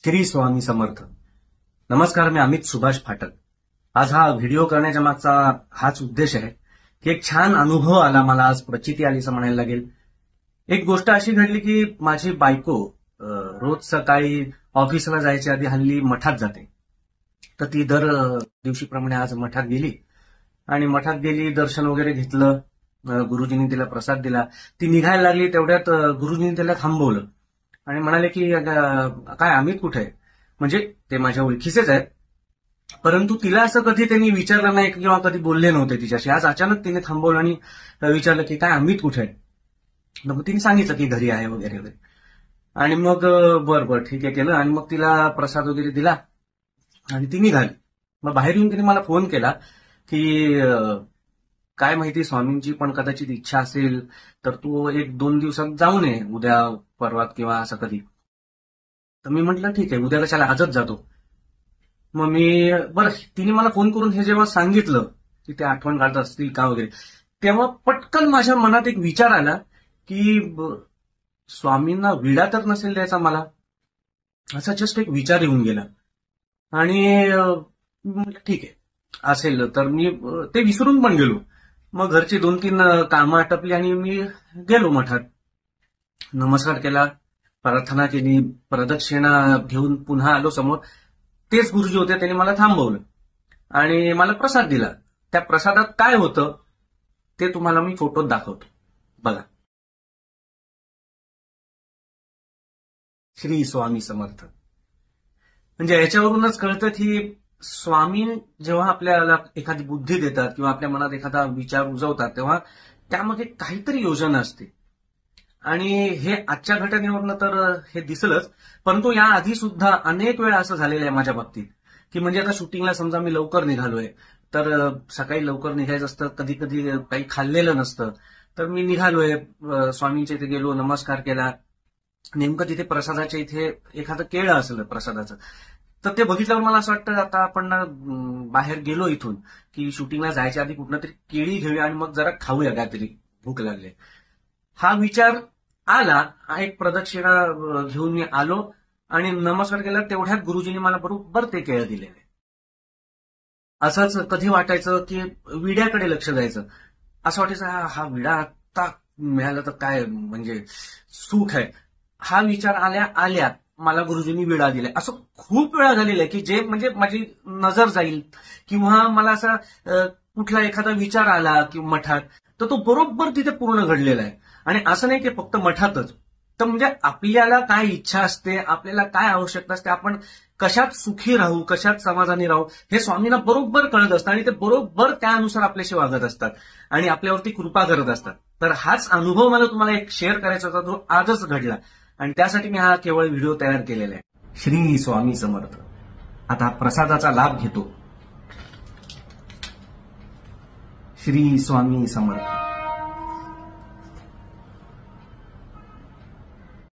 श्री स्वामी समर्थ. नमस्कार, मी अमित सुभाष फाटक. आज हा व्हिडिओ करण्याच्या मागचा हाच उद्देश आहे की एक छान अनुभव आला मला, आज प्रचिती आली असं म्हणायला लागेल. एक गोष्ट अशी घडली की माझी बायको रोज सकाळी ऑफिसला जायच्या आधी हल्ली मठात जाते. तर ती दर दिवशीप्रमाणे आज मठात गेली आणि मठात गेली, दर्शन वगैरे घेतलं, गुरुजींनी तिला प्रसाद दिला. ती निघायला लागली तेवढ्यात गुरुजींनी तिला थांबवलं आणि म्हणाले की काय अमित कुठे आहे? म्हणजे ते माझ्या ओळखीचेच आहेत, परंतु तिला असं कधी त्यांनी विचारलं नाही किंवा कधी बोलले नव्हते तिच्याशी. आज अचानक तिने थांबवलं आणि विचारलं की काय अमित कुठे आहे? मग तिने सांगितलं की घरी आहे वगैरे वगैरे. आणि मग बरं ठीक आहे केलं आणि मग तिला प्रसाद वगैरे दिला आणि ती निघाली. मग बाहेर येऊन तिने मला फोन केला की काय माहिती, स्वामींची पण कदाचित इच्छा असेल तर तू 1-2 दिवसात जाऊन ये, उद्या परवात किंवा असं कधी. तर मी म्हटलं ठीक आहे, उद्या कशाला, आजच जातो. मग मी तिने मला फोन करून हे जेव्हा सांगितलं की ते आठवण काढत असतील का वगैरे, तेव्हा पटकन माझ्या मनात एक विचार आला की स्वामींना विडा तर नसेल द्यायचा मला, असा जस्ट एक विचार येऊन गेला. आणि म्हटलं ठीक आहे असेल तर मी ते विसरून पण गेलो. मग घरची 2-3 कामं आटपली आणि मी गेलो मठात. नमस्कार केला, प्रार्थना केली, प्रदक्षिणा घेऊन पुन्हा आलो समोर. तेच गुरुजी होते, त्यांनी मला थांबवलं आणि मला प्रसाद दिला. त्या प्रसादात काय होतं ते तुम्हाला मी फोटोत दाखवतो, बघा. श्री स्वामी समर्थ. म्हणजे याच्यावरूनच कळतं की स्वामी जेव्हा आपल्याला एखादी बुद्धी देतात किंवा आपल्या मनात एखादा विचार उजवतात, तेव्हा त्यामध्ये काहीतरी योजना असते. आणि हे आजच्या घटनेवरनं तर हे दिसलंच, परंतु या आधी सुद्धा अनेक वेळा असं झालेलं आहे माझ्या बाबतीत की म्हणजे आता शूटिंगला समजा मी लवकर निघालोय, तर सकाळी लवकर निघायचं असतं, कधी कधी काही खाल्लेलं नसतं, तर मी निघालोय, स्वामींच्या इथे गेलो, नमस्कार केला. नेमकं तिथे प्रसादाच्या इथे एखादं केळं असलं प्रसादाचं, तर ते बघितल्यावर मला असं वाटतं आता आपण बाहेर गेलो इथून की शूटिंगला जायच्या आधी कुठनं तरी केळी घेऊया आणि मग जरा खाऊया, काहीतरी भूक लागले. हा विचार आला, एक प्रदक्षिणा घेऊन मी आलो आणि नमस्कार केला. तेवढ्यात गुरुजींनी मला बरोबर ते केळं दिलेले. असंच कधी वाटायचं की विड्याकडे लक्ष द्यायचं, असं वाटायचं हा विडा आता मिळाला तर काय म्हणजे सुख आहे. हा विचार आल्या मला गुरुजींनी विडा दिला. असं खूप वेळा झालेलं आहे की जे म्हणजे माझी नजर जाईल किंवा मला असा कुठला एखादा विचार आला की मठात, तर तो बरोबर तिथे पूर्ण घडलेला आहे. आणि असं नाही की फक्त मठातच, तर म्हणजे आपल्याला काय इच्छा असते, आपल्याला काय आवश्यकता असते, आपण कशात सुखी राहू, कशात समाधानी राहू, हे स्वामींना बरोबर कळत असतं आणि ते बरोबर त्यानुसार आपल्याशी वागत असतात आणि आपल्यावरती कृपा करत असतात. तर हाच अनुभव मला तुम्हाला एक शेअर करायचा होता, जो आजच घडला आणि त्यासाठी मी हा केवळ व्हिडिओ तयार केलेला आहे. श्री स्वामी समर्थ. आता प्रसादाचा लाभ घेतो. श्री स्वामी समर्थ.